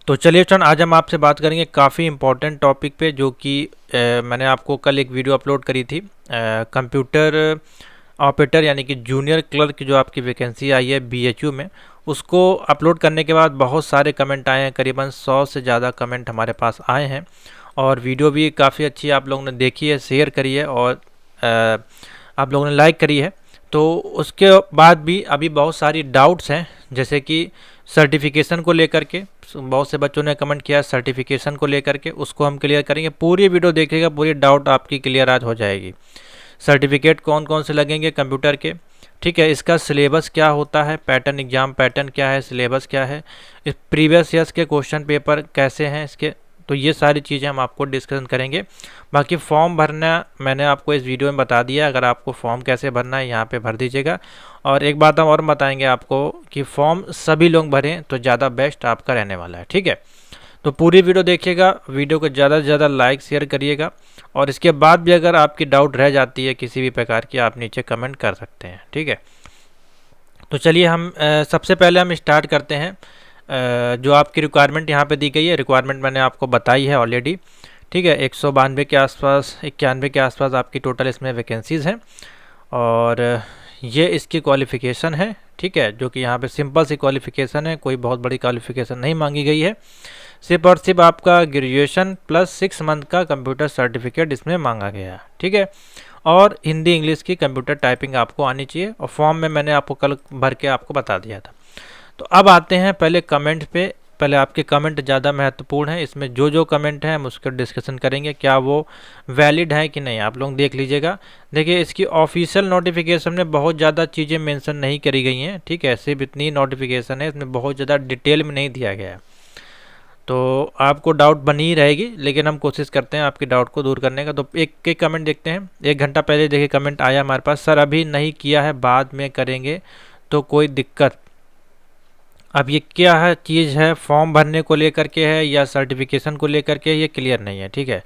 तो चलिए चंद, आज हम आपसे बात करेंगे काफ़ी इम्पोर्टेंट टॉपिक पे, जो कि मैंने आपको कल एक वीडियो अपलोड करी थी। कंप्यूटर ऑपरेटर यानी कि जूनियर क्लर्क की जो आपकी वैकेंसी आई है बीएचयू में, उसको अपलोड करने के बाद बहुत सारे कमेंट आए हैं। करीबन 100 से ज़्यादा कमेंट हमारे पास आए हैं और वीडियो भी काफ़ी अच्छी आप लोगों ने देखी है, शेयर करी है और आप लोगों ने लाइक करी है। तो उसके बाद भी अभी बहुत सारी डाउट्स हैं, जैसे कि सर्टिफिकेशन को लेकर के बहुत से बच्चों ने कमेंट किया, सर्टिफिकेशन को लेकर के उसको हम क्लियर करेंगे। पूरी वीडियो देखिएगा, पूरी डाउट आपकी क्लियर आज हो जाएगी। सर्टिफिकेट कौन कौन से लगेंगे कंप्यूटर के, ठीक है, इसका सिलेबस क्या होता है, पैटर्न एग्जाम पैटर्न क्या है, सिलेबस क्या है, इस प्रीवियस ईयर्स के क्वेश्चन पेपर कैसे हैं इसके, तो ये सारी चीज़ें हम आपको डिस्कशन करेंगे। बाकी फॉर्म भरना मैंने आपको इस वीडियो में बता दिया, अगर आपको फॉर्म कैसे भरना है यहाँ पे भर दीजिएगा। और एक बात हम और बताएंगे आपको कि फॉर्म सभी लोग भरें तो ज़्यादा बेस्ट आपका रहने वाला है, ठीक है। तो पूरी वीडियो देखिएगा, वीडियो को ज़्यादा से ज़्यादा लाइक शेयर करिएगा और इसके बाद भी अगर आपकी डाउट रह जाती है किसी भी प्रकार की, आप नीचे कमेंट कर सकते हैं, ठीक है। तो चलिए हम सबसे पहले हम स्टार्ट करते हैं। जो आपकी रिक्वायरमेंट यहाँ पे दी गई है, रिक्वायरमेंट मैंने आपको बताई है ऑलरेडी, ठीक है। 192 के आसपास, 91 के आसपास आपकी टोटल इसमें वैकेंसीज़ हैं और ये इसकी क्वालिफ़िकेशन है, ठीक है, जो कि यहाँ पे सिंपल सी क्वालिफ़िकेशन है, कोई बहुत बड़ी क्वालिफ़िकेशन नहीं मांगी गई है। सिर्फ और सिर्फ आपका ग्रेजुएशन प्लस 6 मंथ का कंप्यूटर सर्टिफिकेट इसमें मांगा गया है, ठीक है। और हिंदी इंग्लिश की कंप्यूटर टाइपिंग आपको आनी चाहिए और फॉर्म में मैंने आपको कल भर के आपको बता दिया था। तो अब आते हैं पहले कमेंट पे। पहले आपके कमेंट ज़्यादा महत्वपूर्ण है, इसमें जो जो कमेंट हैं हम उसका डिस्कशन करेंगे, क्या वो वैलिड है कि नहीं, आप लोग देख लीजिएगा। देखिए, इसकी ऑफिशियल नोटिफिकेशन में बहुत ज़्यादा चीज़ें मेंशन नहीं करी गई हैं, ठीक है, सिर्फ इतनी नोटिफिकेशन है, इसमें बहुत ज़्यादा डिटेल में नहीं दिया गया है। तो आपको डाउट बनी ही रहेगी, लेकिन हम कोशिश करते हैं आपकी डाउट को दूर करने का। तो एक एक कमेंट देखते हैं। 1 घंटा पहले देखिए कमेंट आया हमारे पास, सर अभी नहीं किया है, बाद में करेंगे तो कोई दिक्कत। अब ये क्या है चीज़ है, फॉर्म भरने को लेकर के है या सर्टिफिकेशन को लेकर के, ये क्लियर नहीं है, ठीक है।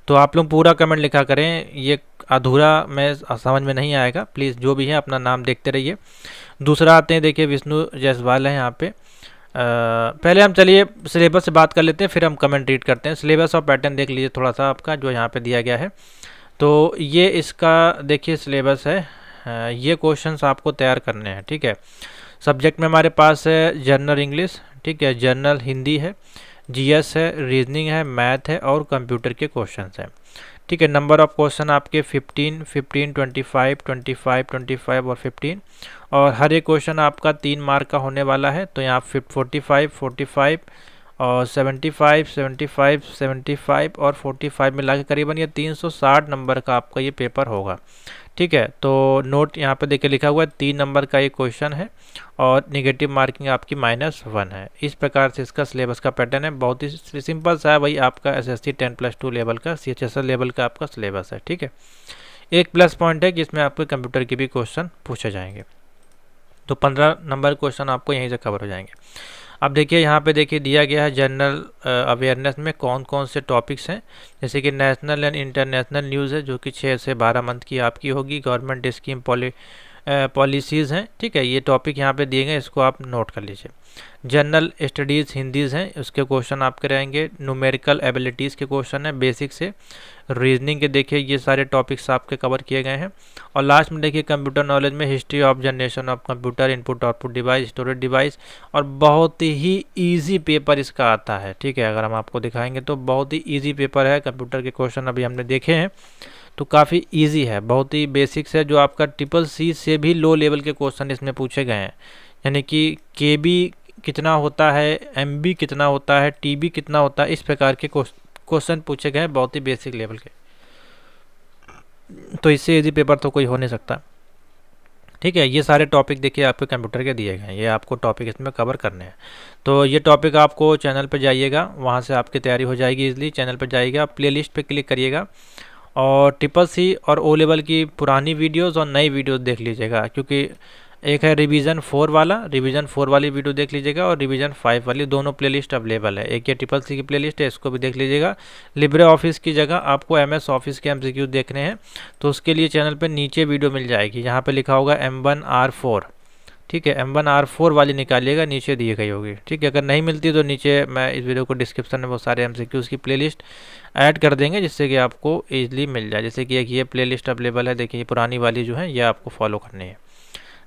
तो आप लोग पूरा कमेंट लिखा करें, ये अधूरा में समझ में नहीं आएगा। प्लीज़ जो भी है अपना नाम देखते रहिए। दूसरा आते हैं, देखिए विष्णु जायसवाल है यहाँ पे। पहले हम चलिए सिलेबस से बात कर लेते हैं, फिर हम कमेंट रीड करते हैं। सिलेबस और पैटर्न देख लीजिए थोड़ा सा आपका, जो यहाँ पे दिया गया है। तो ये इसका देखिए सिलेबस है, ये क्वेश्चंस आपको तैयार करने हैं, ठीक है। सब्जेक्ट में हमारे पास है जनरल इंग्लिश, ठीक है, जनरल हिंदी है, जीएस है, रीजनिंग है, मैथ है और कंप्यूटर के क्वेश्चंस हैं, ठीक है। नंबर ऑफ क्वेश्चन आपके 15, 15, 25, 25, 25 और 15 और हर एक क्वेश्चन आपका 3 मार्क का होने वाला है। तो यहाँ 45, 45 और 75, 75, 75 और 45 मिला के करीबन ये 360 नंबर का आपका ये पेपर होगा, ठीक है। तो नोट यहाँ पे देखिए लिखा हुआ है 3 नंबर का ये क्वेश्चन है और नेगेटिव मार्किंग आपकी -1 है। इस प्रकार से इसका सिलेबस का पैटर्न है, बहुत ही सिंपल सा है, वही आपका एसएससी 10+2 लेवल का, सीएचएसएल लेवल का आपका सिलेबस है, ठीक है। एक प्लस पॉइंट है कि इसमें आपके कंप्यूटर के भी क्वेश्चन पूछे जाएंगे। तो 15 नंबर क्वेश्चन आपको यहीं से कवर हो जाएंगे। अब देखिए यहाँ पे देखिए दिया गया है जनरल अवेयरनेस में कौन कौन से टॉपिक्स हैं, जैसे कि नेशनल एंड इंटरनेशनल न्यूज़ है, जो कि 6 से 12 मंथ की आपकी होगी। गवर्नमेंट स्कीम पॉलिसीज़ हैं, ठीक है, ये टॉपिक यहाँ पे दिए गए, इसको आप नोट कर लीजिए। जनरल स्टडीज़ हिंदीज़ हैं, उसके क्वेश्चन आपके रहेंगे। न्यूमेरिकल एबिलिटीज़ के क्वेश्चन है बेसिक से। रीजनिंग के देखिए ये सारे टॉपिक्स आपके कवर किए गए हैं। और लास्ट में देखिए कंप्यूटर नॉलेज में history of generation of computer, input output device, storage device, और बहुत ही ईजी पेपर इसका आता है, ठीक है। अगर हम आपको दिखाएंगे तो बहुत ही ईजी पेपर है। कंप्यूटर के क्वेश्चन अभी हमने देखे हैं तो काफ़ी ईजी है, बहुत ही बेसिक्स है, जो आपका CCC से भी लो लेवल के क्वेश्चन इसमें पूछे गए हैं। यानी कि KB कितना होता है, MB कितना होता है, TB कितना होता है, इस प्रकार के क्वेश्चन पूछे गए हैं, बहुत ही बेसिक लेवल के। तो इससे इजी पेपर तो कोई हो नहीं सकता, ठीक है। ये सारे टॉपिक देखिए आपके कंप्यूटर के दिए गए हैं, ये आपको टॉपिक इसमें कवर करने हैं। तो ये टॉपिक आपको चैनल पर जाइएगा, वहाँ से आपकी तैयारी हो जाएगी इजली। चैनल पर जाइएगा, प्लेलिस्ट पे क्लिक करिएगा और CCC और O लेवल की पुरानी वीडियोस और नई वीडियोस देख लीजिएगा, क्योंकि एक है रिवीजन 4 वाला, रिवीजन 4 वाली वीडियो देख लीजिएगा और रिवीजन 5 वाली, दोनों प्लेलिस्ट अवेलेबल है। एक ये CCC की प्लेलिस्ट है, इसको भी देख लीजिएगा। लिब्रे ऑफिस की जगह आपको MS ऑफिस के MCQ देखने हैं तो उसके लिए चैनल पे नीचे वीडियो मिल जाएगी, यहाँ पे लिखा होगा M1R4, ठीक है। M1R4 वाली निकालिएगा, नीचे दी गई होगी। ठीक है, अगर नहीं मिलती तो नीचे मैं इस वीडियो को डिस्क्रिप्शन में वो सारे MCQs की प्लेलिस्ट ऐड कर देंगे, जिससे कि आपको ईजिली मिल जाए। जैसे कि एक ये प्लेलिस्ट अवेलेबल है, देखिए पुरानी वाली जो है ये आपको फॉलो करनी है।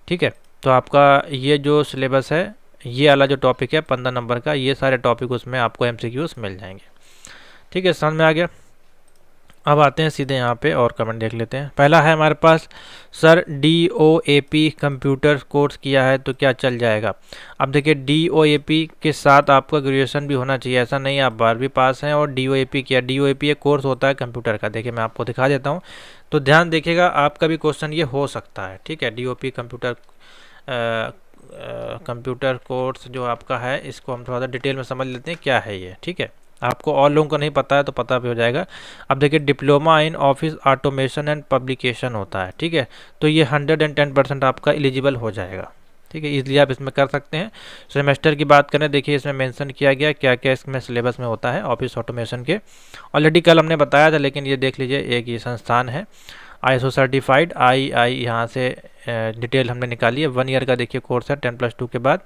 ठीक है, तो आपका ये जो सिलेबस है, ये वाला जो टॉपिक है 15 नंबर का, ये सारे टॉपिक उसमें आपको MCQs मिल जाएंगे। ठीक है, समझ में आ गया। अब आते हैं सीधे यहाँ पे और कमेंट देख लेते हैं। पहला है हमारे पास, सर DOAP कंप्यूटर कोर्स किया है तो क्या चल जाएगा? अब देखिए, DOAP के साथ आपका ग्रेजुएशन भी होना चाहिए, ऐसा नहीं आप 12वीं पास हैं और DOAP किया। DOAP एक कोर्स होता है कंप्यूटर का, देखिए मैं आपको दिखा देता हूँ, तो ध्यान देखिएगा, आपका भी क्वेश्चन ये हो सकता है। ठीक है, DOP कंप्यूटर कोर्स जो आपका है, इसको हम थोड़ा सा डिटेल में समझ लेते हैं क्या है ये। ठीक है, आपको और लोगों को नहीं पता है तो पता भी हो जाएगा। अब देखिए, diploma in office automation and publication होता है। ठीक है, तो ये 110% आपका एलिजिबल हो जाएगा। ठीक है, इसलिए आप इसमें कर सकते हैं। सेमेस्टर की बात करें, देखिए इसमें मेंशन किया गया क्या क्या इसमें सिलेबस में होता है ऑफिस ऑटोमेशन के। ऑलरेडी कल हमने बताया था, लेकिन ये देख लीजिए, एक ये संस्थान है ISO सर्टिफाइड आई यहाँ से डिटेल हमने निकाली है। 1 ईयर का देखिए कोर्स है 10+2 के बाद,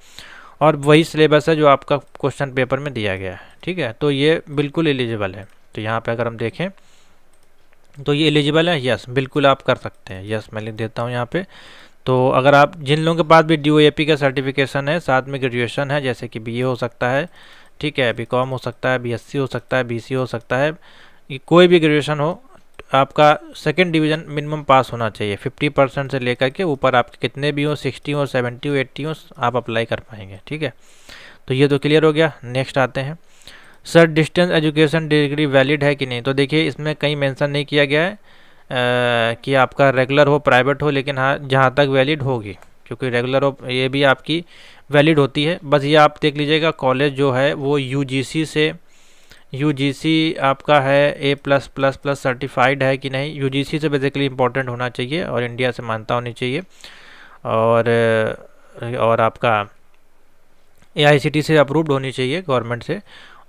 और वही सिलेबस है जो आपका क्वेश्चन पेपर में दिया गया है। ठीक है, तो ये बिल्कुल एलिजिबल है। तो यहाँ पे अगर हम देखें तो ये एलिजिबल है, यस बिल्कुल आप कर सकते हैं। यस मैं लिख देता हूँ यहाँ पे। तो अगर आप, जिन लोगों के पास भी DOAP का सर्टिफिकेशन है, साथ में ग्रेजुएशन है, जैसे कि BA हो सकता है, ठीक है, BCom हो सकता है, BSc हो सकता है, BC हो सकता है, कोई भी ग्रेजुएशन हो, आपका सेकंड डिवीज़न मिनिमम पास होना चाहिए। 50% से लेकर के ऊपर आपके कितने भी हो, 60 हो, 70 हो, 80 हो, आप अप्लाई कर पाएंगे। ठीक है, तो ये तो क्लियर हो गया। नेक्स्ट आते हैं, sir distance education degree valid है कि नहीं? तो देखिए, इसमें कहीं मेंशन नहीं किया गया है कि आपका रेगुलर हो, प्राइवेट हो, लेकिन हाँ जहाँ तक वैलिड होगी, क्योंकि रेगुलर हो ये भी आपकी वैलिड होती है। बस ये आप देख लीजिएगा, कॉलेज जो है वो UGC आपका है A+++ सर्टिफाइड है कि नहीं। UGC से बेसिकली इंपॉर्टेंट होना चाहिए और इंडिया से मान्यता होनी चाहिए, और आपका AICTE से अप्रूव्ड होनी चाहिए गवर्नमेंट से,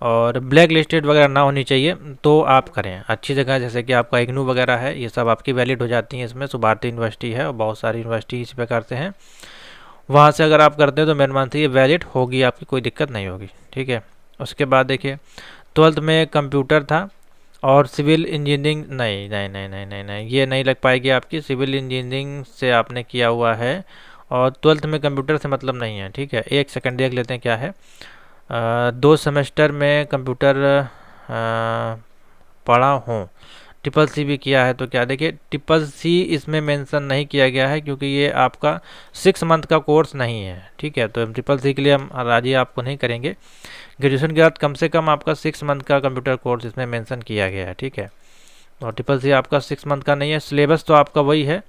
और ब्लैक लिस्टेड वगैरह ना होनी चाहिए, तो आप करें अच्छी जगह, जैसे कि आपका IGNOU वगैरह है, ये सब आपकी वैलिड हो जाती हैं। इसमें सुभारती यूनिवर्सिटी है और बहुत सारी यूनिवर्सिटी इस प्रकार से हैं, वहाँ से अगर आप करते हैं तो मेरे मान से ये वैलिड होगी, आपकी कोई दिक्कत नहीं होगी। ठीक है, उसके बाद देखिए, 12th में कंप्यूटर था और सिविल इंजीनियरिंग, नहीं, ये नहीं लग पाएगी आपकी। सिविल इंजीनियरिंग से आपने किया हुआ है और 12th में कंप्यूटर से मतलब नहीं है। ठीक है, एक सेकंड देख लेते हैं क्या है। 2 सेमेस्टर में कंप्यूटर पढ़ा हूँ, CCC भी किया है, तो क्या देखिए, CCC इसमें मेंशन नहीं किया गया है, क्योंकि ये आपका 6 मंथ का कोर्स नहीं है। ठीक है, तो CCC के लिए हम राजी आपको नहीं करेंगे। ग्रेजुएशन के बाद कम से कम आपका 6 मंथ का कंप्यूटर कोर्स इसमें मेंशन किया गया है। ठीक है, और CCC आपका 6 मंथ का नहीं है। सिलेबस तो आपका वही है,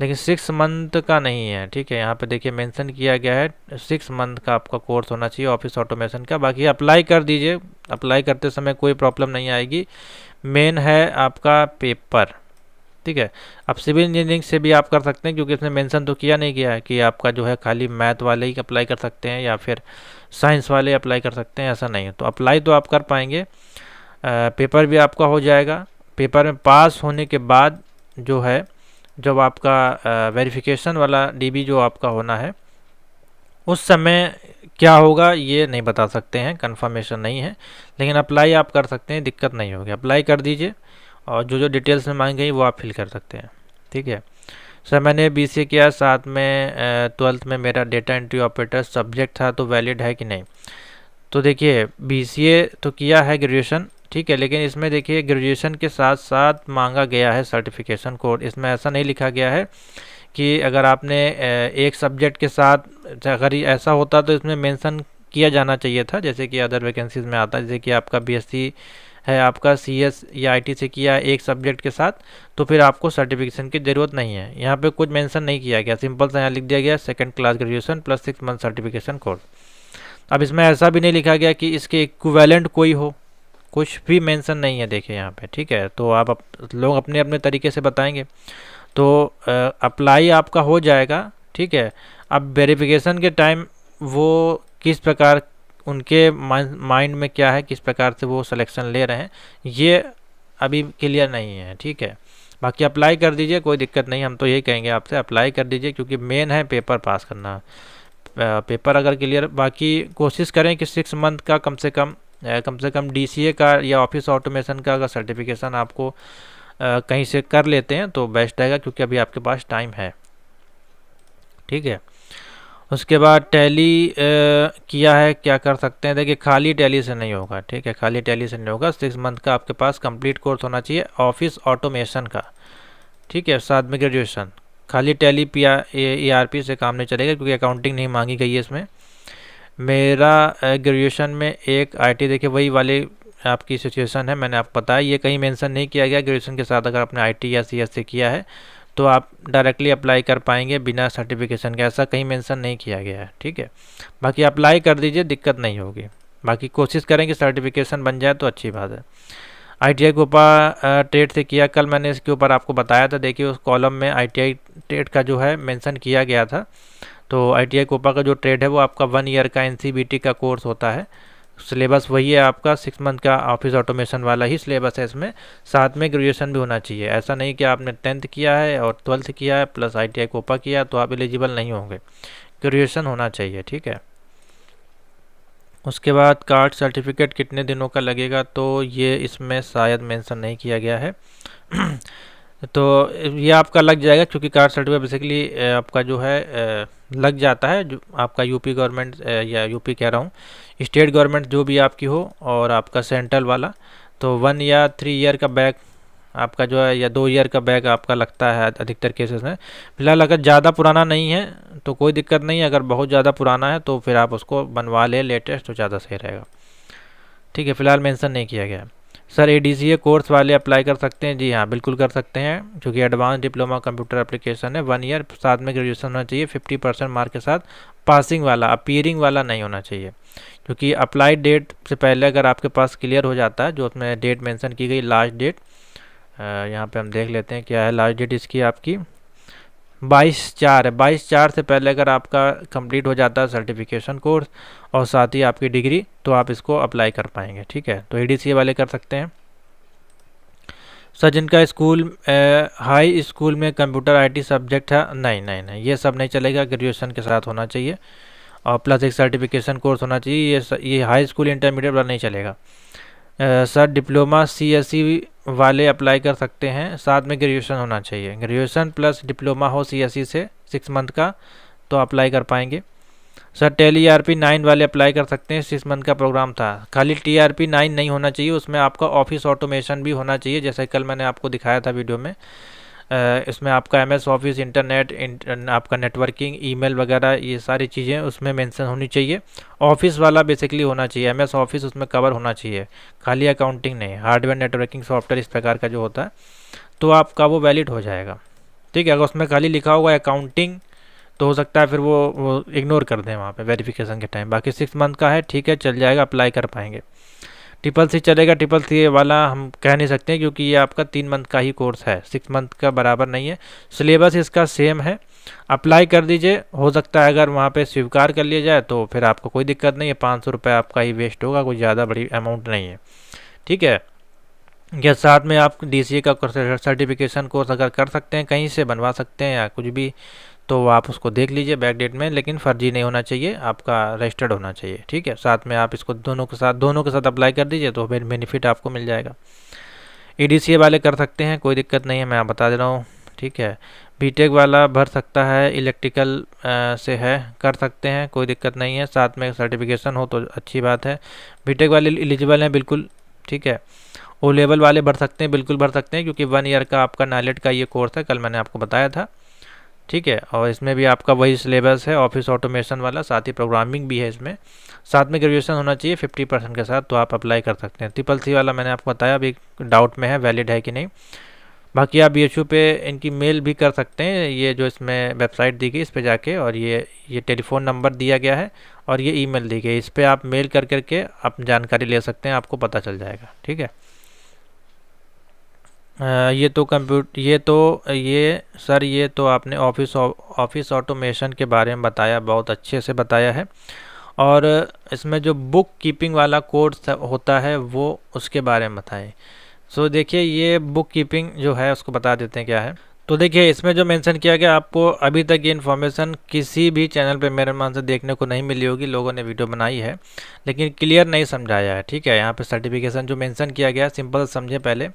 लेकिन 6 मंथ का नहीं है। ठीक है, यहाँ पे देखिए मेंशन किया गया है 6 मंथ का आपका कोर्स होना चाहिए ऑफिस ऑटोमेशन का। बाकी अप्लाई कर दीजिए, अप्लाई करते समय कोई प्रॉब्लम नहीं आएगी। मेन है आपका पेपर। ठीक है, अब सिविल इंजीनियरिंग से भी आप कर सकते हैं, क्योंकि इसमें मेंशन तो किया नहीं गया है कि आपका जो है खाली मैथ वाले ही अप्लाई कर सकते हैं या फिर साइंस वाले अप्लाई कर सकते हैं, ऐसा नहीं है। तो अप्लाई तो आप कर पाएंगे, पेपर भी आपका हो जाएगा। पेपर में पास होने के बाद जो है, जब आपका वेरिफिकेशन वाला DB जो आपका होना है, उस समय क्या होगा ये नहीं बता सकते हैं, कंफर्मेशन नहीं है, लेकिन अप्लाई आप कर सकते हैं, दिक्कत नहीं होगी। अप्लाई कर दीजिए और जो डिटेल्स में मांगी गई वो आप फिल कर सकते हैं। ठीक है, सर मैंने BCA किया, साथ में 12th में मेरा डेटा एंट्री ऑपरेटर सब्जेक्ट था, तो वैलिड है कि नहीं? तो देखिए, BCA तो किया है ग्रेजुएशन, ठीक है, लेकिन इसमें देखिए ग्रेजुएशन के साथ साथ मांगा गया है सर्टिफिकेशन कोड। इसमें ऐसा नहीं लिखा गया है कि अगर आपने एक सब्जेक्ट के साथ, अगर ऐसा होता तो इसमें मेंशन किया जाना चाहिए था, जैसे कि अदर वैकेंसीज में आता है, जैसे कि आपका BSc है, आपका CS या IT से किया एक सब्जेक्ट के साथ, तो फिर आपको सर्टिफिकेशन की ज़रूरत नहीं है। यहाँ पे कुछ मेंशन नहीं किया गया, सिंपल सा यहाँ लिख दिया गया 2nd class graduation plus 6 month certification course. अब इसमें ऐसा भी नहीं लिखा गया कि इसके इक्विवेलेंट कोई हो, कुछ भी मेंशन नहीं है देखिए यहाँ पे। ठीक है, तो आप लोग अपने अपने तरीके से बताएंगे, तो अप्लाई आपका हो जाएगा। ठीक है, अब वेरिफिकेशन के टाइम वो किस प्रकार, उनके माइंड में क्या है, किस प्रकार से वो सिलेक्शन ले रहे हैं, ये अभी क्लियर नहीं है। ठीक है, बाकी अप्लाई कर दीजिए, कोई दिक्कत नहीं, हम तो यही कहेंगे आपसे अप्लाई कर दीजिए, क्योंकि मेन है पेपर पास करना। पेपर अगर क्लियर, बाकी कोशिश करें कि 6 मंथ का कम से कम DCA का या ऑफिस ऑटोमेशन का अगर सर्टिफिकेशन आपको कहीं से कर लेते हैं तो बेस्ट रहेगा, क्योंकि अभी आपके पास टाइम है। ठीक है, उसके बाद टैली किया है, क्या कर सकते हैं, देखिए खाली टैली से नहीं होगा। ठीक है, खाली टैली से नहीं होगा, 6 मंथ का आपके पास कंप्लीट कोर्स होना चाहिए ऑफिस ऑटोमेशन का। ठीक है, साथ में ग्रेजुएशन। खाली टैली ERP से काम नहीं चलेगा, क्योंकि अकाउंटिंग नहीं मांगी गई है इसमें। मेरा ग्रेजुएशन में एक IT, देखिए वही वाली आपकी सिचुएशन है, मैंने आपको बताया, ये कहीं मेंशन नहीं किया गया। ग्रेजुएशन के साथ अगर आपने IT या CS से किया है तो आप डायरेक्टली अप्लाई कर पाएंगे बिना सर्टिफिकेशन के, ऐसा कहीं मेंशन नहीं किया गया है। ठीक है, बाकी अप्लाई कर दीजिए, दिक्कत नहीं होगी। बाकी कोशिश करें कि सर्टिफिकेशन बन जाए तो अच्छी बात है। ITI कोपा टेट से किया, कल मैंने इसके ऊपर आपको बताया था। देखिए उस कॉलम में ITI टेट का जो है मेंशन किया गया था। तो ITI कोपा का जो ट्रेड है वो आपका 1 ईयर का NCBT का कोर्स होता है। सिलेबस वही है आपका, 6 मंथ का ऑफिस ऑटोमेशन वाला ही सिलेबस है इसमें। साथ में ग्रेजुएशन भी होना चाहिए, ऐसा नहीं कि आपने 10th किया है और 12th किया है प्लस ITI कोपा किया तो आप एलिजिबल नहीं होंगे, ग्रेजुएशन होना चाहिए। ठीक है, उसके बाद कार्ड सर्टिफिकेट कितने दिनों का लगेगा, तो ये इसमें शायद मेंशन नहीं किया गया है। तो ये आपका लग जाएगा, क्योंकि कार्ड सर्टिफिकेट बेसिकली आपका जो है लग जाता है, जो आपका यूपी गवर्नमेंट या यूपी कह रहा हूँ, स्टेट गवर्नमेंट जो भी आपकी हो और आपका सेंट्रल वाला, तो 1 या 3 ईयर का बैक आपका जो है, या 2 ईयर का बैक आपका लगता है अधिकतर केसेस में। फिलहाल अगर ज़्यादा पुराना नहीं है तो कोई दिक्कत नहीं है, अगर बहुत ज़्यादा पुराना है तो फिर आप उसको बनवा लें लेटेस्ट, तो ज़्यादा सही रहेगा। ठीक है, फिलहाल मेंशन नहीं किया गया। सर ADCA कोर्स वाले अप्लाई कर सकते हैं? जी हाँ, बिल्कुल कर सकते हैं, क्योंकि एडवांस डिप्लोमा कंप्यूटर एप्लीकेशन है, 1 ईयर, साथ में ग्रेजुएशन होना चाहिए 50% मार्क के साथ, पासिंग वाला, अपीयरिंग वाला नहीं होना चाहिए। क्योंकि अप्लाई डेट से पहले अगर आपके पास क्लियर हो जाता है, जो उसमें डेट मेंशन की गई लास्ट डेट, यहाँ पे हम देख लेते हैं क्या है लास्ट डेट इसकी, आपकी 22/4 है। 22/4 से पहले अगर आपका कंप्लीट हो जाता है सर्टिफिकेशन कोर्स और साथ ही आपकी डिग्री, तो आप इसको अप्लाई कर पाएंगे। ठीक है, तो ADCA वाले कर सकते हैं। सर जिनका स्कूल हाई स्कूल में कंप्यूटर IT सब्जेक्ट है, नहीं नहीं नहीं, ये सब नहीं चलेगा, ग्रेजुएशन के साथ होना चाहिए और प्लस एक सर्टिफिकेशन कोर्स होना चाहिए। ये हाई स्कूल इंटरमीडिएट वाला नहीं चलेगा। सर डिप्लोमा CSE वाले अप्लाई कर सकते हैं, साथ में ग्रेजुएशन होना चाहिए, ग्रेजुएशन प्लस डिप्लोमा हो CSE से 6 मंथ का, तो अप्लाई कर पाएंगे। सर टैली ERP 9 वाले अप्लाई कर सकते हैं, 6 मंथ का प्रोग्राम था। खाली TRP 9 नहीं होना चाहिए, उसमें आपका ऑफिस ऑटोमेशन भी होना चाहिए, जैसे कल मैंने आपको दिखाया था वीडियो में। इसमें आपका MS ऑफिस, इंटरनेट, आपका नेटवर्किंग, ईमेल वगैरह, ये सारी चीज़ें उसमें मेंशन होनी चाहिए। ऑफिस वाला बेसिकली होना चाहिए, MS ऑफिस उसमें कवर होना चाहिए, खाली अकाउंटिंग नहीं, हार्डवेयर, नेटवर्किंग, सॉफ्टवेयर, इस प्रकार का जो होता है, तो आपका वो वैलिड हो जाएगा। ठीक है, अगर उसमें खाली लिखा होगा अकाउंटिंग तो हो सकता है फिर वो इग्नोर कर दें वहाँ पे वेरिफिकेशन के टाइम। बाकी 6 मंथ का है, ठीक है, चल जाएगा, अप्लाई कर पाएंगे। CCC चलेगा, CCC वाला हम कह नहीं सकते, क्योंकि ये आपका 3 मंथ का ही कोर्स है, 6 मंथ का बराबर नहीं है। सिलेबस इसका सेम है, अप्लाई कर दीजिए, हो सकता है अगर वहाँ पे स्वीकार कर लिया जाए तो फिर आपको कोई दिक्कत नहीं है, 500 रुपये आपका ही वेस्ट होगा, कोई ज़्यादा बड़ी अमाउंट नहीं है। ठीक है, या साथ में आप DCA का सर्टिफिकेशन कोर्स अगर कर सकते हैं, कहीं से बनवा सकते हैं या कुछ भी, तो आप उसको देख लीजिए बैक डेट में, लेकिन फर्जी नहीं होना चाहिए, आपका रजिस्टर्ड होना चाहिए। ठीक है, साथ में आप इसको दोनों के साथ अप्लाई कर दीजिए, तो फिर बेनिफिट आपको मिल जाएगा। EDCA वाले कर सकते हैं, कोई दिक्कत नहीं है, मैं बता दे रहा हूँ। ठीक है, BTech वाला भर सकता है, इलेक्ट्रिकल से है, कर सकते हैं, कोई दिक्कत नहीं है, साथ में सर्टिफिकेशन हो तो अच्छी बात है। BTech वाले एलिजिबल हैं बिल्कुल। ठीक है, O लेवल वाले भर सकते हैं, बिल्कुल भर सकते हैं, क्योंकि 1 ईयर का आपका नाइलेट का ये कोर्स है, कल मैंने आपको बताया था। ठीक है, और इसमें भी आपका वही सिलेबस है, ऑफिस ऑटोमेशन वाला, साथ ही प्रोग्रामिंग भी है इसमें, साथ में ग्रेजुएशन होना चाहिए 50% के साथ, तो आप अप्लाई कर सकते हैं। CCC वाला मैंने आपको बताया, अभी डाउट में है वैलिड है कि नहीं। बाकी आप BHU पे इनकी मेल भी कर सकते हैं, ये जो इसमें वेबसाइट दी गई इस पर जाके, और ये टेलीफोन नंबर दिया गया है और ये ईमेल दी गई, इस पर आप मेल कर करके आप जानकारी ले सकते हैं, आपको पता चल जाएगा। ठीक है, ये तो आपने ऑफिस ऑटोमेशन के बारे में बताया, बहुत अच्छे से बताया है। और इसमें जो बुक कीपिंग वाला कोर्स होता है वो उसके बारे में बताएं। देखिए, ये बुक कीपिंग जो है उसको बता देते हैं क्या है। तो देखिए इसमें जो मेंशन किया गया, आपको अभी तक ये इन्फॉर्मेशन किसी भी चैनल पे मेरे मान से देखने को नहीं मिली होगी। लोगों ने वीडियो बनाई है लेकिन क्लियर नहीं समझाया है, ठीक है। यहाँ पे सर्टिफिकेशन जो मेंशन किया गया सिंपल समझे पहले।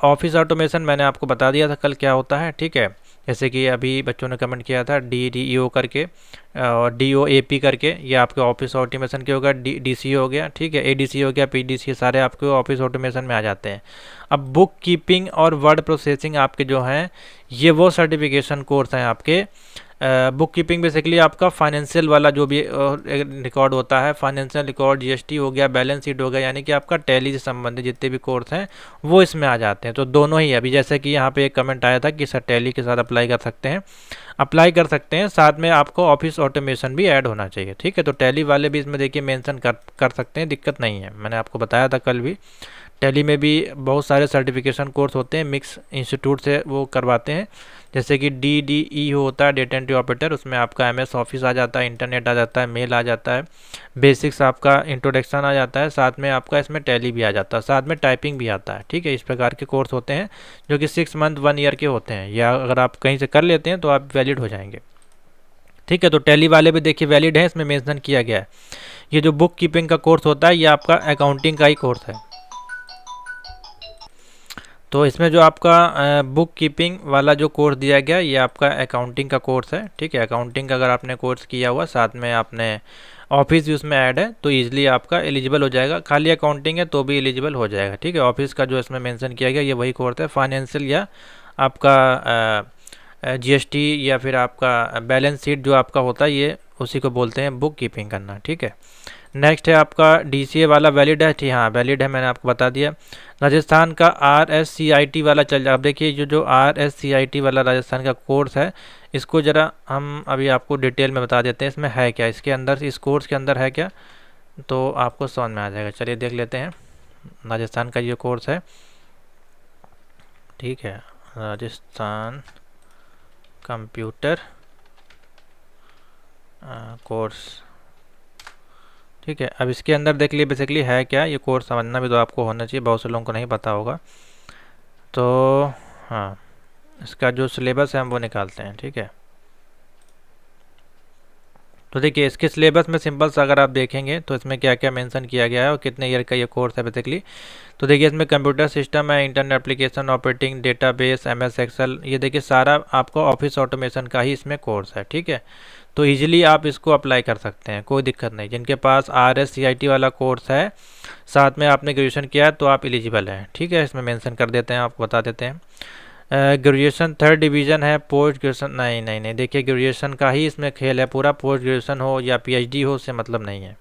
ऑफिस ऑटोमेशन मैंने आपको बता दिया था कल क्या होता है, ठीक है। जैसे कि अभी बच्चों ने कमेंट किया था DDEO करके और DOAP करके, ये आपके ऑफिस ऑटोमेशन के होगा। DCO हो गया, ठीक है, ADC हो गया, PDC, सारे आपके ऑफिस ऑटोमेशन में आ जाते हैं। अब बुक कीपिंग और वर्ड प्रोसेसिंग आपके जो हैं ये वो सर्टिफिकेशन कोर्स हैं आपके। बुक कीपिंग बेसिकली आपका फाइनेंशियल वाला जो भी रिकॉर्ड होता है, फाइनेंशियल रिकॉर्ड, GST हो गया, बैलेंस शीट हो गया, यानी कि आपका टैली से संबंधित जितने भी कोर्स हैं वो इसमें आ जाते हैं। तो दोनों ही अभी जैसे कि यहाँ पे एक कमेंट आया था कि सर टैली के साथ अप्लाई कर सकते हैं, अप्लाई कर सकते हैं, साथ में आपको ऑफिस ऑटोमेशन भी ऐड होना चाहिए, ठीक है। तो टैली वाले भी इसमें देखिए मेंशन कर सकते हैं, दिक्कत नहीं है। मैंने आपको बताया था कल भी, टैली में भी बहुत सारे सर्टिफिकेशन कोर्स होते हैं, मिक्स इंस्टीट्यूट से वो करवाते हैं। जैसे कि DDE होता है, डेटा एंट्री ऑपरेटर, उसमें आपका MS ऑफिस आ जाता है, इंटरनेट आ जाता है, मेल आ जाता है, बेसिक्स आपका इंट्रोडक्शन आ जाता है, साथ में आपका इसमें टैली भी आ जाता है, साथ में टाइपिंग भी आता है, ठीक है। इस प्रकार के कोर्स होते हैं जो कि 6 मंथ 1 ईयर के होते हैं, या अगर आप कहीं से कर लेते हैं तो आप वैलिड हो जाएंगे, ठीक है। तो टैली वाले भी देखिए वैलिड है, इसमें मेंशन किया गया है। ये जो बुक कीपिंग का कोर्स होता है ये आपका अकाउंटिंग का ही कोर्स है। तो इसमें जो आपका बुक कीपिंग वाला जो कोर्स दिया गया ये आपका अकाउंटिंग का कोर्स है, ठीक है। अकाउंटिंग का अगर आपने कोर्स किया हुआ, साथ में आपने ऑफिस भी उसमें ऐड है, तो ईजिली आपका एलिजिबल हो जाएगा। खाली अकाउंटिंग है तो भी एलिजिबल हो जाएगा, ठीक है। ऑफिस का जो इसमें मेंशन किया गया ये वही कोर्स है। फाइनेंशियल या आपका GST या फिर आपका बैलेंस शीट जो आपका होता है ये उसी को बोलते हैं बुक कीपिंग करना, ठीक है। नेक्स्ट है आपका DCA वाला वैलिड है, ठीक, हाँ वैलिड है, मैंने आपको बता दिया। राजस्थान का RSCIT वाला चल जाए। अब देखिए जो RSCIT वाला राजस्थान का कोर्स है इसको ज़रा हम अभी आपको डिटेल में बता देते हैं, इसमें है क्या, इसके अंदर, इस कोर्स के अंदर है क्या, तो आपको समझ में आ जाएगा। चलिए देख लेते हैं। राजस्थान का ये कोर्स है, ठीक है, राजस्थान कंप्यूटर कोर्स, ठीक है। अब इसके अंदर देख लिए बेसिकली है क्या, ये कोर्स समझना भी तो आपको होना चाहिए, बहुत से लोगों को नहीं पता होगा। तो हाँ, इसका जो सिलेबस है हम वो निकालते हैं, ठीक है। तो देखिए इसके सिलेबस में सिंपल सा अगर आप देखेंगे तो इसमें क्या क्या मेंशन किया गया है और कितने ईयर का ये कोर्स है बेसिकली। तो देखिए इसमें कंप्यूटर सिस्टम है, internet application, operating, database, MS Excel, ये देखिए सारा आपको ऑफिस ऑटोमेशन का ही इसमें कोर्स है, ठीक है। तो ईजिली आप इसको अप्लाई कर सकते हैं, कोई दिक्कत नहीं। जिनके पास RSCIT वाला कोर्स है, साथ में आपने ग्रेजुएशन किया है तो आप एलिजिबल हैं, ठीक है। इसमें मेंशन कर देते हैं, आपको बता देते हैं। ग्रेजुएशन 3rd डिवीज़न है, पोस्ट ग्रेजुएशन नहीं नहीं नहीं, देखिए ग्रेजुएशन का ही इसमें खेल है पूरा। पोस्ट ग्रेजुएशन हो या PhD हो उससे मतलब नहीं है,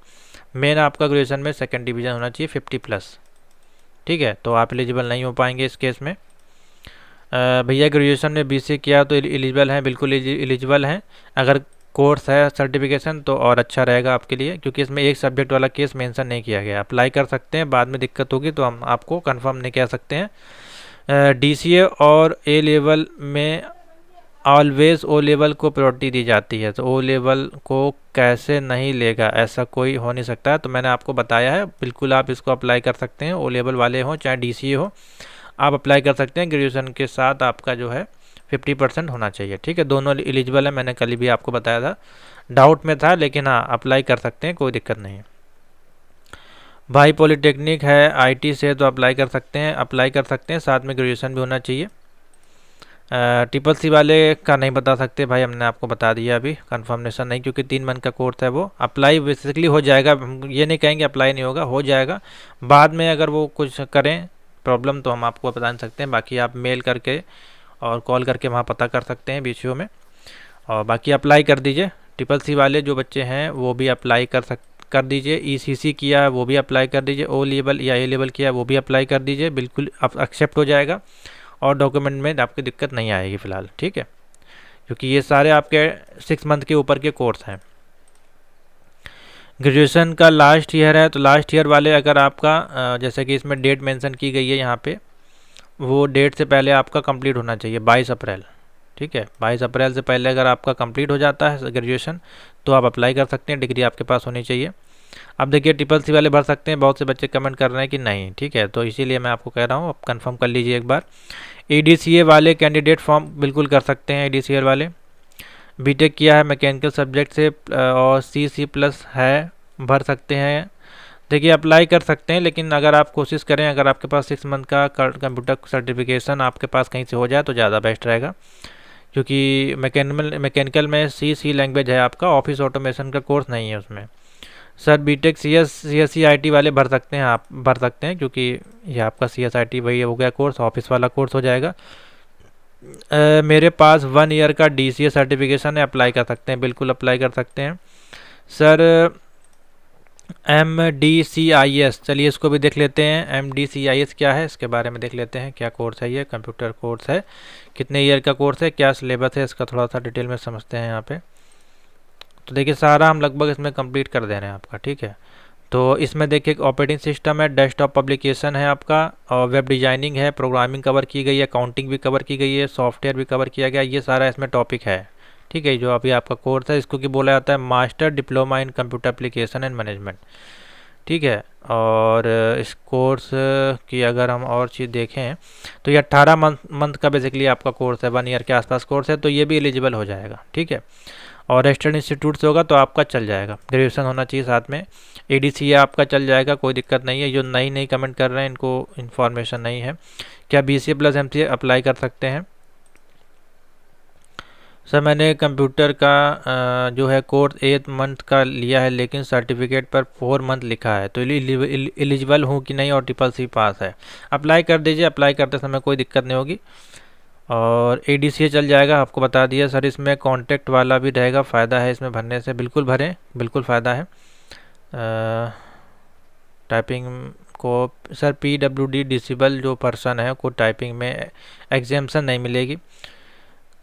मेन आपका ग्रेजुएशन में 2nd डिवीज़न होना चाहिए 50+, ठीक है। तो आप एलिजिबल नहीं हो पाएंगे इस केस में। भैया ग्रेजुएशन में BC किया तो एलिजिबल हैं, बिल्कुल एलिजिबल हैं। अगर कोर्स है सर्टिफिकेशन तो और अच्छा रहेगा आपके लिए, क्योंकि इसमें एक सब्जेक्ट वाला केस मेंशन नहीं किया गया। अप्लाई कर सकते हैं, बाद में दिक्कत होगी तो हम आपको कंफर्म नहीं कह सकते हैं। DCA और A लेवल में ऑलवेज O लेवल को प्रायोरिटी दी जाती है, तो O लेवल को कैसे नहीं लेगा, ऐसा कोई हो नहीं सकता। तो मैंने आपको बताया है, बिल्कुल आप इसको अप्लाई कर सकते हैं, O लेवल वाले हों चाहे DCA हो, आप अप्लाई कर सकते हैं। ग्रेजुएशन के साथ आपका जो है 50% होना चाहिए, ठीक है। दोनों एलिजिबल है, मैंने कल भी आपको बताया था, डाउट में था, लेकिन हाँ अप्लाई कर सकते हैं, कोई दिक्कत नहीं। भाई पॉलिटेक्निक है IT से तो अप्लाई कर सकते हैं, साथ में ग्रेजुएशन भी होना चाहिए। CCC वाले का नहीं बता सकते भाई, हमने आपको बता दिया अभी, कंफर्मेशन नहीं, क्योंकि 3 मंथ का कोर्स है। वो अप्लाई बेसिकली हो जाएगा, ये नहीं कहेंगे अप्लाई नहीं होगा, हो जाएगा। बाद में अगर वो कुछ करें प्रॉब्लम तो हम आपको बता सकते हैं, बाकी आप मेल करके और कॉल करके वहाँ पता कर सकते हैं BCO में। और बाकी अप्लाई कर दीजिए। CCC वाले जो बच्चे हैं वो भी अप्लाई कर दीजिए। ECC किया वो भी अप्लाई कर दीजिए, O लेवल या A लेवल किया वो भी अप्लाई कर दीजिए, बिल्कुल एक्सेप्ट हो जाएगा और डॉक्यूमेंट में आपकी दिक्कत नहीं आएगी फ़िलहाल, ठीक है, क्योंकि ये सारे आपके 6 मंथ के ऊपर के कोर्स हैं। ग्रेजुएशन का लास्ट ईयर है, तो लास्ट ईयर वाले अगर आपका जैसे कि इसमें डेट मेंशन की गई है यहाँ पे, वो डेट से पहले आपका कंप्लीट होना चाहिए 22 अप्रैल, ठीक है। 22 अप्रैल से पहले अगर आपका कंप्लीट हो जाता है ग्रेजुएशन तो आप अप्लाई कर सकते हैं, डिग्री आपके पास होनी चाहिए। अब देखिए ट्रिपल सी वाले भर सकते हैं, बहुत से बच्चे कमेंट कर रहे हैं कि नहीं, ठीक है, तो इसीलिए मैं आपको कह रहा हूँ, आप कंफर्म कर लीजिए एक बार। EDCA वाले कैंडिडेट फॉर्म बिल्कुल कर सकते हैं, EDCA वाले। बीटेक किया है मैकेनिकल सब्जेक्ट से और C++ है, भर सकते हैं। देखिए अप्लाई कर सकते हैं, लेकिन अगर आप कोशिश करें, अगर आपके पास 6 मंथ का कंप्यूटर सर्टिफिकेशन आपके पास कहीं से हो जाए तो ज़्यादा बेस्ट रहेगा, क्योंकि मैकेनिकल में C लैंग्वेज है आपका, ऑफिस ऑटोमेशन का कोर्स नहीं है उसमें। सर बीटेक CSC IT वाले भर सकते हैं, आप भर सकते हैं, क्योंकि ये आपका CSIT वही हो गया कोर्स, ऑफिस वाला कोर्स हो जाएगा। मेरे पास 1 ईयर का DCA सर्टिफिकेशन है, अप्लाई कर सकते हैं, बिल्कुल अप्लाई कर सकते हैं। सर MDCIS, चलिए इसको भी देख लेते हैं। MDCIS क्या है, इसके बारे में देख लेते हैं, क्या कोर्स है ये, कंप्यूटर कोर्स है, कितने ईयर का कोर्स है, क्या सिलेबस है, इसका थोड़ा सा डिटेल में समझते हैं यहाँ पे। तो देखिए सारा हम लगभग इसमें कंप्लीट कर दे रहे हैं आपका, ठीक है। तो इसमें देखिए ऑपरेटिंग सिस्टम है, डेस्कटॉप पब्लिकेशन है आपका, और वेब डिजाइनिंग है, प्रोग्रामिंग कवर की गई है, अकाउंटिंग भी कवर की गई है, सॉफ्टवेयर भी कवर किया गया, ये सारा इसमें टॉपिक है, ठीक है। जो अभी आपका कोर्स है इसको की बोला जाता है master diploma in computer application and management, ठीक है। और इस कोर्स की अगर हम और चीज़ देखें तो ये 18 मंथ का बेसिकली आपका कोर्स है, 1 ईयर के आसपास कोर्स है, तो ये भी एलिजिबल हो जाएगा, ठीक है। और रजिस्टर्ड इंस्टीट्यूट से होगा तो आपका चल जाएगा, ग्रेजुएशन होना चाहिए साथ में। EDCA आपका चल जाएगा, कोई दिक्कत नहीं है। जो नई कमेंट कर रहे हैं इनको इन्फॉर्मेशन नहीं है। क्या BCA+ MCA अप्लाई कर सकते हैं? सर मैंने कंप्यूटर का जो है कोर्स 8 मंथ का लिया है, लेकिन सर्टिफिकेट पर 4 मंथ लिखा है, तो एलिजिबल हूँ कि नहीं, और CCC पास है। अप्लाई कर दीजिए, अप्लाई करते समय कोई दिक्कत नहीं होगी। और EDCA चल जाएगा, आपको बता दिया। सर इसमें कॉन्टैक्ट वाला भी रहेगा, फ़ायदा है इसमें भरने से, बिल्कुल भरें, बिल्कुल फ़ायदा है। टाइपिंग को सर PWD डिसेबल जो पर्सन है को टाइपिंग में एग्जामेशन नहीं मिलेगी।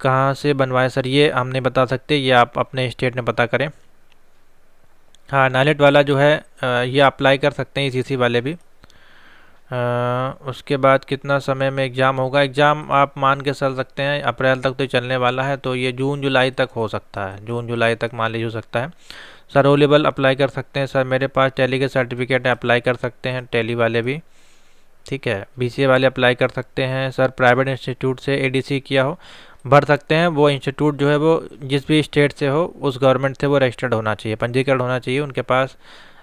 कहाँ से बनवाएं सर, ये हम नहीं बता सकते, ये आप अपने स्टेट में पता करें। हाँ नाइलेट वाला जो है ये अप्लाई कर सकते हैं, ECC वाले भी। उसके बाद कितना समय में एग्ज़ाम होगा? एग्ज़ाम आप मान के चल सकते हैं अप्रैल तक तो चलने वाला है, तो ये जून जुलाई तक हो सकता है, जून जुलाई तक मान लीजिए हो सकता है। सर ओ लेवल अप्लाई कर सकते हैं? सर मेरे पास टैली के सर्टिफिकेट है, अप्लाई कर सकते हैं, टैली वाले भी, ठीक है। BCA वाले अप्लाई कर सकते हैं। सर प्राइवेट इंस्टीट्यूट से ADC किया हो, भर सकते हैं। वो इंस्टीट्यूट जो है वो जिस भी स्टेट से हो, उस गवर्नमेंट से वो रजिस्टर्ड होना चाहिए, पंजीकरण होना चाहिए, उनके पास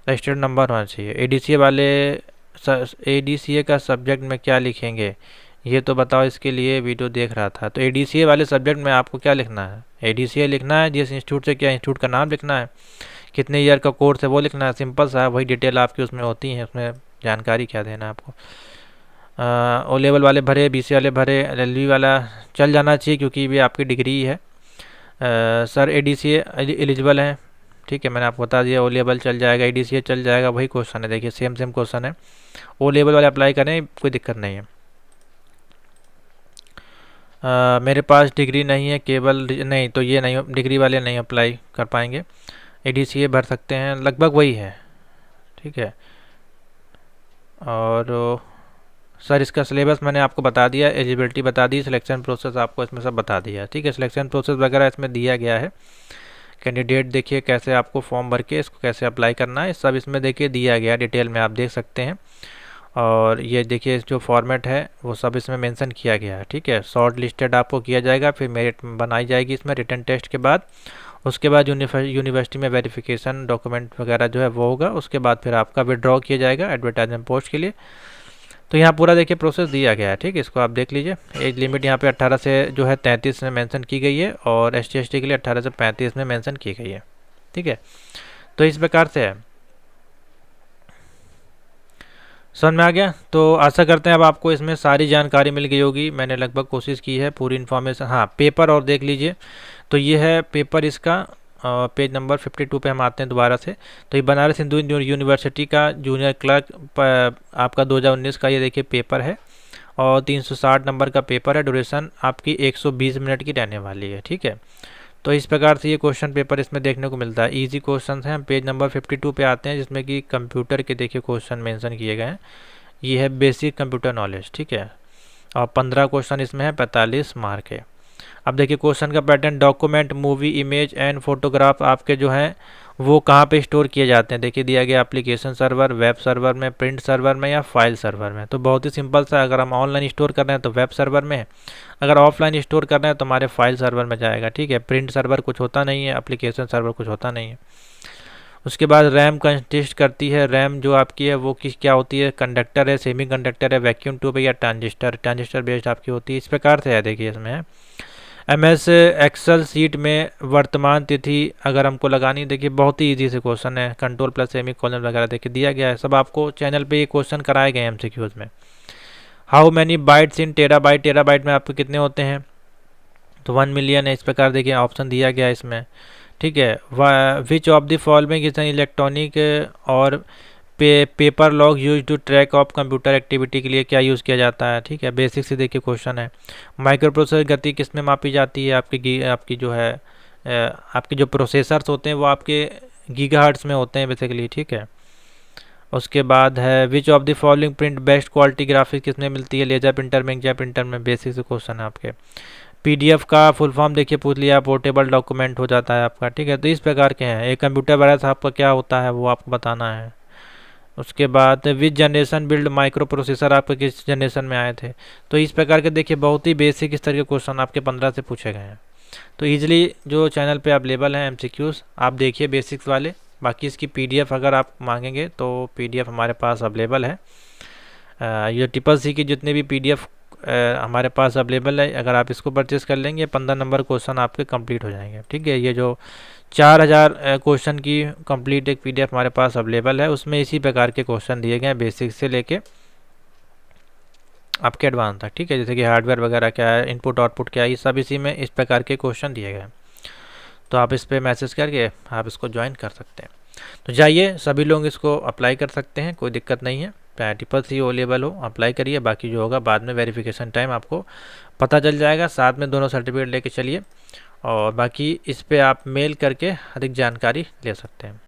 रजिस्टर्ड नंबर होना चाहिए। ADCA वाले ADCA का सब्जेक्ट में क्या लिखेंगे ये तो बताओ, इसके लिए वीडियो देख रहा था। तो ADCA वाले सब्जेक्ट में आपको क्या लिखना है? ADCA लिखना है, जिस इंस्टीट्यूट से, क्या इंस्टीट्यूट का नाम लिखना है, कितने ईयर का कोर्स है वो लिखना है, सिंपल सा, वही डिटेल आपकी उसमें होती है, उसमें जानकारी क्या देना है आपको। ओ लेवल वाले भरे, BCA वाले भरे, LLB वाला चल जाना चाहिए क्योंकि भी आपकी डिग्री है। सर ADCA एलिजिबल है, ठीक है, मैंने आपको बता दिया। ओ लेवल चल जाएगा, ADCA चल जाएगा, वही क्वेश्चन है, देखिए सेम क्वेश्चन है। ओ लेवल वाले अप्लाई करें, कोई दिक्कत नहीं है। मेरे पास डिग्री नहीं है, केवल नहीं, तो ये नहीं, डिग्री वाले नहीं अप्लाई कर पाएंगे। ADCA भर सकते हैं, लगभग वही है, ठीक है। और सर इसका सिलेबस मैंने आपको बता दिया, एलिजिबिलिटी बता दी, सिलेक्शन प्रोसेस आपको इसमें सब बता दिया, ठीक है। सिलेक्शन प्रोसेस वगैरह इसमें दिया गया है। कैंडिडेट देखिए कैसे आपको फॉर्म भर के इसको कैसे अप्लाई करना है, सब इसमें देखिए दिया गया, डिटेल में आप देख सकते हैं। और ये देखिए जो फॉर्मेट है वो सब इसमें मेंशन किया गया है, ठीक है। शॉर्ट लिस्टेड आपको किया जाएगा, फिर मेरिट बनाई जाएगी इसमें रिटन टेस्ट के बाद। उसके बाद यूनिवर्सिटी में वेरिफिकेशन डॉक्यूमेंट वगैरह जो है वो होगा। उसके बाद फिर आपका विड्रॉ किया जाएगा एडवर्टाइजमेंट पोस्ट के लिए। तो यहाँ पूरा देखिए प्रोसेस दिया गया है, ठीक है, इसको आप देख लीजिए। एज लिमिट यहाँ पे 18 से जो है 33 में मेंशन की गई है, और ST/ST के लिए 18 से 35 में मेंशन की गई है, ठीक है। तो इस प्रकार से है, समझ में आ गया। तो आशा करते हैं अब आपको इसमें सारी जानकारी मिल गई होगी, मैंने लगभग कोशिश की है पूरी इन्फॉर्मेशन। हाँ पेपर और देख लीजिए, तो ये है पेपर इसका, पेज नंबर 52 पे हम आते हैं दोबारा से। तो ये बनारस हिंदू यूनिवर्सिटी का जूनियर क्लर्क आपका 2019 का ये देखिए पेपर है, और 360 नंबर का पेपर है। ड्यूरेशन आपकी 120 मिनट की रहने वाली है, ठीक है। तो इस प्रकार से ये क्वेश्चन पेपर इसमें देखने को मिलता है। इजी क्वेश्चन हैं। हम पेज नंबर 52 पे आते हैं, जिसमें कि कंप्यूटर के देखिए क्वेश्चन मेंशन किए गए हैं। ये है बेसिक कंप्यूटर नॉलेज, ठीक है, और 15 क्वेश्चन इसमें है, 45 मार्क है। अब देखिए क्वेश्चन का pattern, document movie image and photograph आपके जो हैं वो कहाँ पे स्टोर किए जाते हैं, देखिए दिया गया एप्लीकेशन सर्वर, वेब सर्वर में, प्रिंट सर्वर में या फाइल सर्वर में। तो बहुत ही सिंपल सा, अगर हम ऑनलाइन स्टोर कर रहे हैं तो वेब सर्वर में, अगर ऑफलाइन स्टोर कर रहे हैं तो हमारे फाइल सर्वर में जाएगा। ठीक है, प्रिंट सर्वर कुछ होता नहीं है, एप्लीकेशन सर्वर कुछ होता नहीं है। उसके बाद रैम कंसिस्ट करती है, रैम जो आपकी है वो क्या होती है, कंडक्टर है, सेमी कंडक्टर है, वैक्यूम ट्यूब है या ट्रांजिस्टर बेस्ड आपकी होती है। इस प्रकार से है, देखिए इसमें है MS एक्सेल सीट में वर्तमान तिथि अगर हमको लगानी, देखिए बहुत ही इजी से क्वेश्चन है, कंट्रोल प्लस सेमी कॉलन वगैरह देखिए दिया गया है, सब आपको चैनल पे ये क्वेश्चन कराए गए हैं MCQs में। How many bytes in terabyte, terabyte में आपके कितने होते हैं, तो 1 मिलियन है। इस प्रकार देखिए ऑप्शन दिया गया है इसमें। ठीक है, which of the following is an electronic or paper log use to track of computer activity के लिए क्या यूज़ किया जाता है। ठीक है, बेसिक से देखिए क्वेश्चन है। माइक्रो प्रोसेसर गति किस में मापी जाती है, आपकी जो है आपके जो प्रोसेसर्स होते हैं वो आपके गीगाहर्ट्ज़ में होते हैं बेसिकली। ठीक है, उसके बाद है which of the following print best quality graphics किस में मिलती है, लेजर प्रिंटर में, इंकजेट प्रिंटर में। बेसिक से क्वेश्चन है आपके। PDF का फुल फॉर्म देखिए पूछ लिया, पोर्टेबल डॉक्यूमेंट हो जाता है आपका। ठीक है, तो इस प्रकार के हैं। एक कंप्यूटर वायरस आपका क्या होता है वो आपको बताना है। उसके बाद विच जनरेशन बिल्ड माइक्रो प्रोसेसर आपके किस जनरेशन में आए थे। तो इस प्रकार के देखिए बहुत ही बेसिक इस तरह के क्वेश्चन आपके 15 से पूछे गए हैं। तो ईजिली जो चैनल पे अवेलेबल हैं MCQs आप देखिए बेसिक्स वाले। बाकी इसकी PDF अगर आप मांगेंगे तो PDF हमारे पास अवेलेबल है। ये CCC की जितने भी PDF हमारे पास अवेलेबल है, अगर आप इसको परचेस कर लेंगे 15 नंबर क्वेश्चन आपके कंप्लीट हो जाएंगे। ठीक है, ये जो 4000 क्वेश्चन की कंप्लीट एक PDF हमारे पास अवेलेबल है, उसमें इसी प्रकार के क्वेश्चन दिए गए हैं बेसिक से लेके आपके एडवांस तक। ठीक है, जैसे कि हार्डवेयर वगैरह क्या है, इनपुट आउटपुट क्या है, ये सब इसी में इस प्रकार के क्वेश्चन दिए गए हैं। तो आप इस पर मैसेज करके आप इसको ज्वाइन कर सकते हैं। तो जाइए, सभी लोग इसको अप्लाई कर सकते हैं, कोई दिक्कत नहीं है। CCC ओ लेवल हो अप्लाई करिए, बाकी जो होगा बाद में वेरिफिकेशन टाइम आपको पता चल जाएगा। साथ में दोनों सर्टिफिकेट लेके चलिए, और बाकी इस पे आप मेल करके अधिक जानकारी ले सकते हैं।